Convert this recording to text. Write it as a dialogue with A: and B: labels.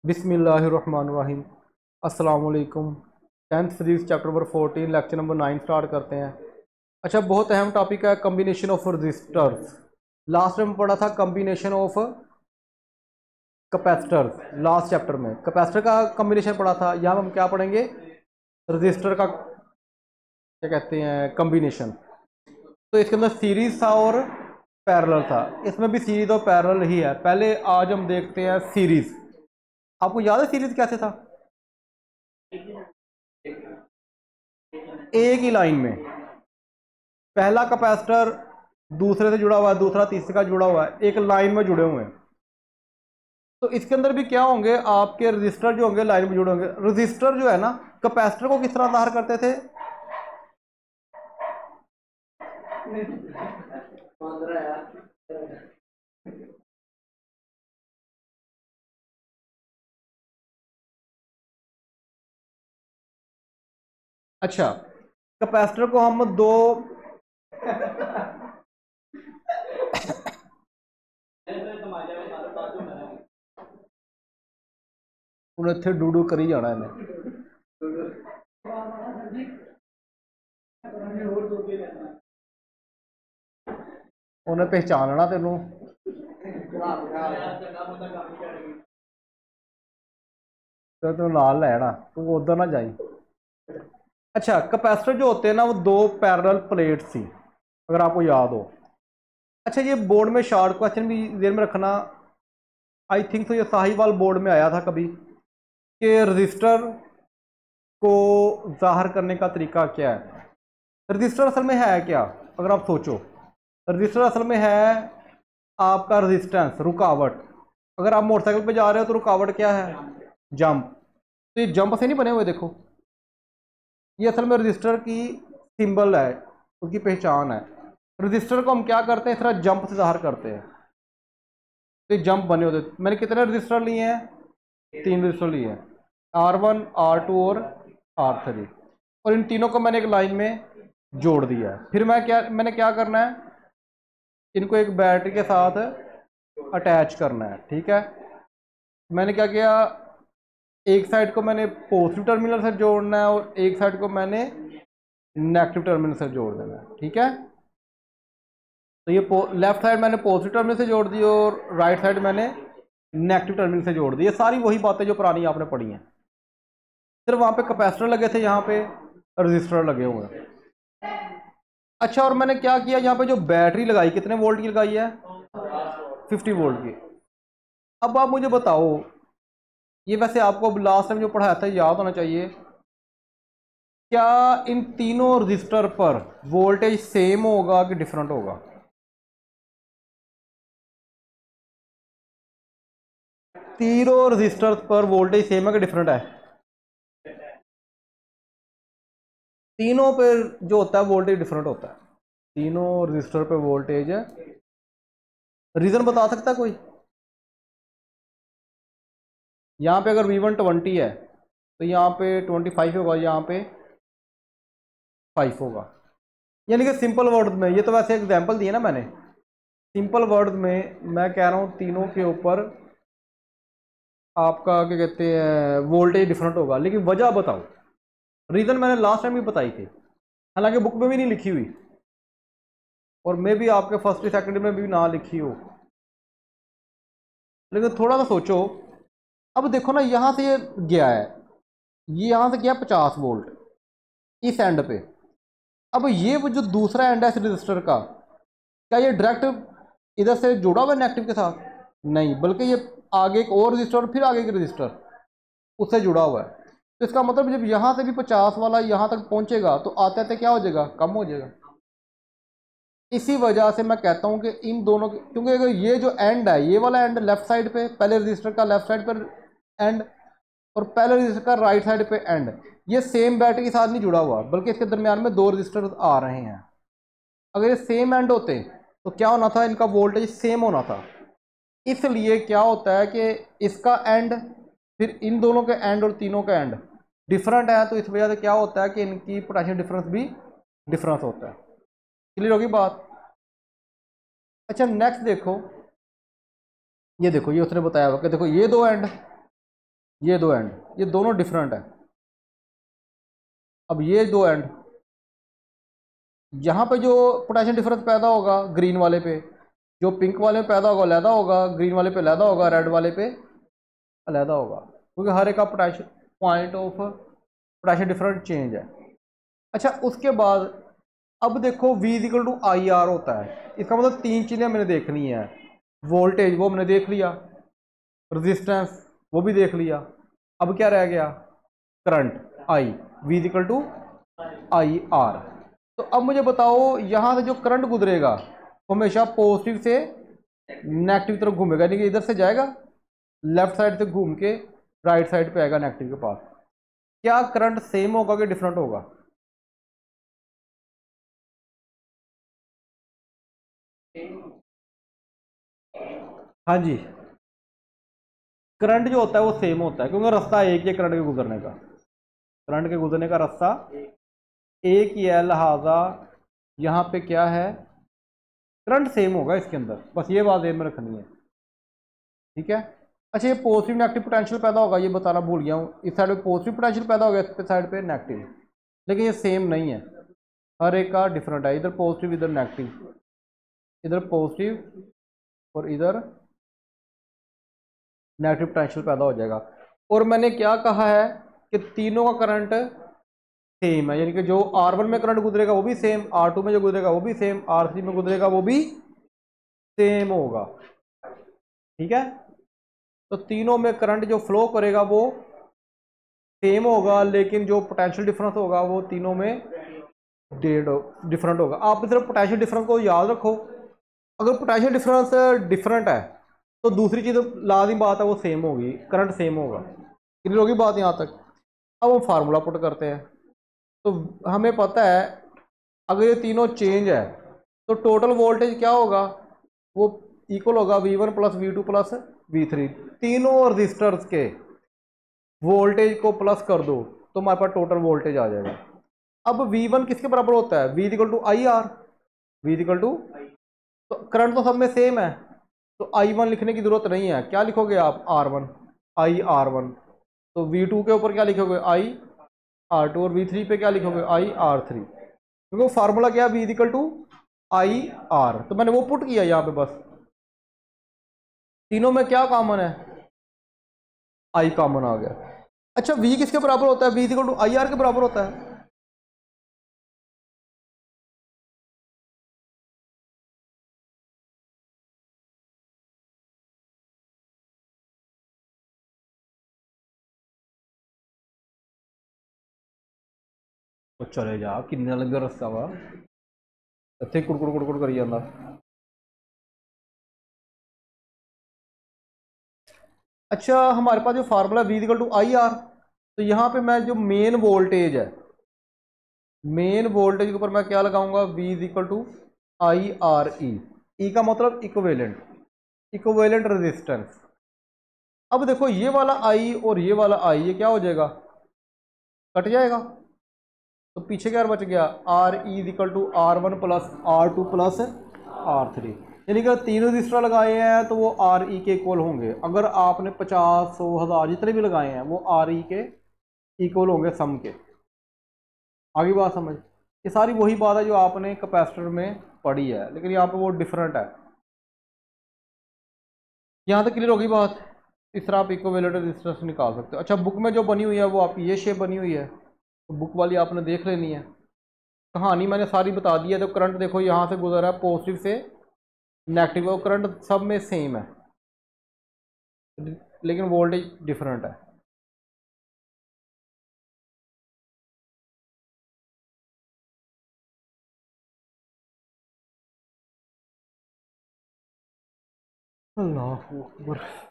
A: बिस्मिल्लाहिर्रहमानिर्रहीम। अस्सलाम वालेकुम। 10th physics chapter number 14 lecture number 9 start करते हैं। अच्छा, बहुत अहम टॉपिक है कम्बिनेशन ऑफ रजिस्टर्स। लास्ट में पढ़ा था combination of capacitors. Last chapter में कैपेसिटर का कम्बिनेशन पढ़ा था। यहाँ हम क्या पढ़ेंगे? रजिस्टर का क्या कहते हैं कम्बिनेशन। तो इसके अंदर सीरीज था और पैरेलल था। इसमें भी सीरीज और पैरेलल ही है। पहले आज हम देखते हैं सीरीज। आपको याद है सीरीज कैसे था? एक ही लाइन में पहला कैपेसिटर दूसरे से जुड़ा हुआ है, दूसरा तीसरे का जुड़ा हुआ है, एक लाइन में जुड़े हुए हैं। तो इसके अंदर भी क्या होंगे, आपके रजिस्टर जो होंगे लाइन में जुड़े होंगे। रजिस्टर जो है ना, कैपेसिटर को किस तरह ज़ाहिर करते थे? अच्छा, कैपेसिटर को हम दो उन्हें थे डूडू करी जाना इन्हें। उन्हें पहचानना तेनों तो तू नाल लेना, तू उधर ना जाई। अच्छा, कैपेसिटर जो होते हैं ना, वो दो पैरेलल प्लेट थी, अगर आपको याद हो। अच्छा, ये बोर्ड में शॉर्ट क्वेश्चन भी ध्यान में रखना। आई थिंक तो ये साहिवाल बोर्ड में आया था कभी कि रजिस्टर को जाहिर करने का तरीका क्या है। रजिस्टर असल में है क्या? अगर आप सोचो, रजिस्टर असल में है आपका रेजिस्टेंस, रुकावट। अगर आप मोटरसाइकिल पे जा रहे हो तो रुकावट क्या है? जंप। तो ये जंप से नहीं बने हुए, देखो ये असल में रजिस्टर की सिंबल है, उसकी पहचान है। रजिस्टर को हम क्या करते हैं, इस तरह जंप से जाहिर करते हैं। तो ये जंप बने होते। मैंने कितने रजिस्टर लिए हैं? 3 रजिस्टर लिए हैं, R1 R2 और R3। और इन तीनों को मैंने एक लाइन में जोड़ दिया है। फिर मैंने क्या करना है, इनको एक बैटरी के साथ अटैच करना है। ठीक है, मैंने क्या किया, एक साइड को मैंने पॉजिटिव टर्मिनल से जोड़ना है और एक साइड को मैंने नेगेटिव टर्मिनल से जोड़ देना है। ठीक है, तो ये लेफ्ट साइड मैंने पॉजिटिव टर्मिनल से जोड़ दी और राइट साइड मैंने नेगेटिव टर्मिनल से जोड़ दी। ये सारी वही बातें जो पुरानी आपने पढ़ी हैं। सिर्फ वहाँ पे कैपेसिटर लगे थे, यहाँ पे रजिस्टर लगे हुए हैं। अच्छा, और मैंने क्या किया, यहाँ पे जो बैटरी लगाई कितने वोल्ट की लगाई है? 50 वोल्ट की। अब आप मुझे बताओ, ये वैसे आपको लास्ट टाइम जो पढ़ाया था याद होना चाहिए, क्या इन तीनों रजिस्टर पर वोल्टेज सेम होगा कि डिफरेंट होगा? तीनों रजिस्टर पर वोल्टेज सेम है कि डिफरेंट है? तीनों पर जो होता है वोल्टेज डिफरेंट होता है। तीनों रजिस्टर पे वोल्टेज, रीजन बता सकता है कोई? यहाँ पे अगर V1 20 है तो यहाँ पे 25 होगा, यहाँ पे 5 होगा। यानी कि सिंपल वर्ड में, ये तो वैसे एग्जांपल दिए ना मैंने, सिंपल वर्ड में मैं कह रहा हूँ तीनों के ऊपर आपका क्या कहते हैं वोल्टेज डिफरेंट होगा। लेकिन वजह बताओ, रीज़न मैंने लास्ट टाइम भी बताई थी, हालांकि बुक में भी नहीं लिखी हुई और मे भी आपके फर्स्ट सेकंड में भी ना लिखी हो, लेकिन थोड़ा सा सोचो। अब देखो ना, यहाँ से ये गया है, ये यहाँ से गया 50 वोल्ट इस एंड पे। अब ये वो जो दूसरा एंड है इस रजिस्टर का, क्या ये डायरेक्ट इधर से जुड़ा हुआ है नेगेटिव के साथ? नहीं, बल्कि ये आगे एक और रजिस्टर, फिर आगे एक रजिस्टर उससे जुड़ा हुआ है। तो इसका मतलब जब यहाँ से भी 50 वाला यहाँ तक पहुँचेगा तो आते आते क्या हो जाएगा, कम हो जाएगा। इसी वजह से मैं कहता हूँ कि इन दोनों के, क्योंकि अगर ये जो एंड है, ये वाला एंड लेफ्ट साइड पे, पहले रजिस्टर का लेफ्ट साइड पर एंड और पहले रजिस्टर का राइट साइड पे एंड, ये सेम बैटरी के साथ नहीं जुड़ा हुआ, बल्कि इसके दरमियान में दो रजिस्टर आ रहे हैं। अगर ये सेम एंड होते तो क्या होना था, इनका वोल्टेज सेम होना था। इसलिए क्या होता है कि इसका एंड फिर इन दोनों के एंड और तीनों का एंड डिफरेंट है, तो इस वजह से क्या होता है कि इनकी पोटेंशियल डिफरेंस भी डिफरेंस होता है। क्लियर होगी बात? अच्छा, नेक्स्ट देखो, ये देखो, ये उसने बताया हुआ कि देखो ये दो एंड ये दो एंड, ये दोनों डिफरेंट है। अब ये दो एंड, यहाँ पे जो पोटेंशियल डिफरेंस पैदा होगा ग्रीन वाले पे, जो पिंक वाले में पैदा होगा अलहदा होगा, ग्रीन वाले पे अलहदा होगा, रेड वाले पे अलहदा होगा, क्योंकि हर एक का potential point of potential difference change है। अच्छा उसके बाद अब देखो V equal to I R होता है, इसका मतलब तीन चीज़ें मैंने देखनी है। वोल्टेज वो हमने देख लिया, रेजिस्टेंस वो भी देख लिया, अब क्या रह गया, current I, V equal to I R. तो अब मुझे बताओ यहाँ से जो करंट गुजरेगा वो हमेशा पॉजिटिव से नेगेटिव तरफ घूमेगा, यानी कि इधर से जाएगा लेफ्ट साइड से घूम के राइट साइड पे आएगा नेगेटिव के पास। क्या करंट सेम होगा कि डिफरेंट होगा? हाँ जी, करंट जो होता है वो सेम होता है, क्योंकि रास्ता एक ही है करंट के गुजरने का, करंट के गुजरने का रास्ता एक ही है, लिहाजा यहाँ पे क्या है, करंट सेम होगा इसके अंदर, बस ये बात ध्यान में रखनी है। ठीक है। अच्छा ये पॉजिटिव नेगेटिव पोटेंशियल पैदा होगा, ये बताना भूल गया हूँ, इस साइड पे पॉजिटिव पोटेंशियल पैदा होगा, इस साइड पे नेगेटिव, लेकिन ये सेम नहीं है, हर एक का डिफरेंट है, इधर पॉजिटिव इधर नेगेटिव, इधर पॉजिटिव और इधर नेगेटिव पोटेंशियल पैदा हो जाएगा। और मैंने क्या कहा है कि तीनों का करंट सेम है, यानी कि जो R1 में करंट गुजरेगा वो भी सेम, R2 में जो गुजरेगा वो भी सेम, R3 में गुजरेगा वो भी सेम होगा। ठीक है, तो तीनों में करंट जो फ्लो करेगा वो सेम होगा, लेकिन जो पोटेंशियल डिफरेंस होगा वो तीनों में डिफरेंट होगा। आप सिर्फ पोटेंशियल डिफरेंस को याद रखो, अगर पोटेंशियल डिफरेंस डिफरेंट है तो दूसरी चीज़ लाजिम बात है वो सेम होगी, करंट सेम होगा। क्लियर होगी बात यहाँ तक? अब हम फार्मूला पुट करते हैं, तो हमें पता है अगर ये तीनों चेंज है तो टोटल वोल्टेज क्या होगा, वो इक्वल होगा V1 plus V2 plus V3। तीनों रजिस्टर्स के वोल्टेज को प्लस कर दो तो हमारे पास टोटल वोल्टेज आ जाएगा। अब V1 किसके बराबर होता है, V equal to I R, V equal to, तो करंट तो सब में सेम है, तो I1 लिखने की जरूरत नहीं है, क्या लिखोगे आप, R1, आई R1, तो V2 के ऊपर क्या लिखोगे, आई R2, और V3 पे क्या लिखोगे, आई R3, क्योंकि वो फार्मूला क्या है, V equal to I R, तो मैंने वो पुट किया यहाँ पे, बस तीनों में क्या कॉमन है, आई कॉमन आ गया। अच्छा V किसके बराबर होता है, V equal to I R के बराबर होता है। तो चले जा किन्ना लंबा रास्ता वा, इतने कुड़कुड़ कुड़कुड़ करी जाता। अच्छा हमारे पास जो formula V equal to I R, तो यहाँ पे मैं जो मेन वोल्टेज है, मेन वोल्टेज के ऊपर मैं क्या लगाऊंगा, V equal to I R E, E का मतलब इक्विवेलेंट, इक्विवेलेंट रेजिस्टेंस। अब देखो ये वाला I और ये वाला I ये क्या हो जाएगा, कट जाएगा, तो पीछे क्या बच गया, R E equal to R1 plus R2 plus R3, यानी कि तीन रजिस्टर लगाए हैं तो वो आर ई के इक्वल होंगे। अगर आपने 50, 100, 1000 जितने भी लगाए हैं वो आर ई के इक्वल होंगे सम के। आगे बात समझ, ये सारी वही बात है जो आपने कैपेसिटर में पढ़ी है, लेकिन यहाँ पे वो डिफरेंट है। यहाँ तक क्लियर होगी बात, इस तरह आप इक्विवेलेंट रेजिस्टेंस निकाल सकते हो। अच्छा बुक में जो बनी हुई है वो आपकी ये शेप बनी हुई है, तो बुक वाली आपने देख लेनी है, कहानी मैंने सारी बता दी है। तो करंट देखो यहाँ से गुजर रहा है पॉजिटिव से नेगेटिव, और करंट सब में सेम है, लेकिन वोल्टेज डिफरेंट है। अल्लाह अकबर।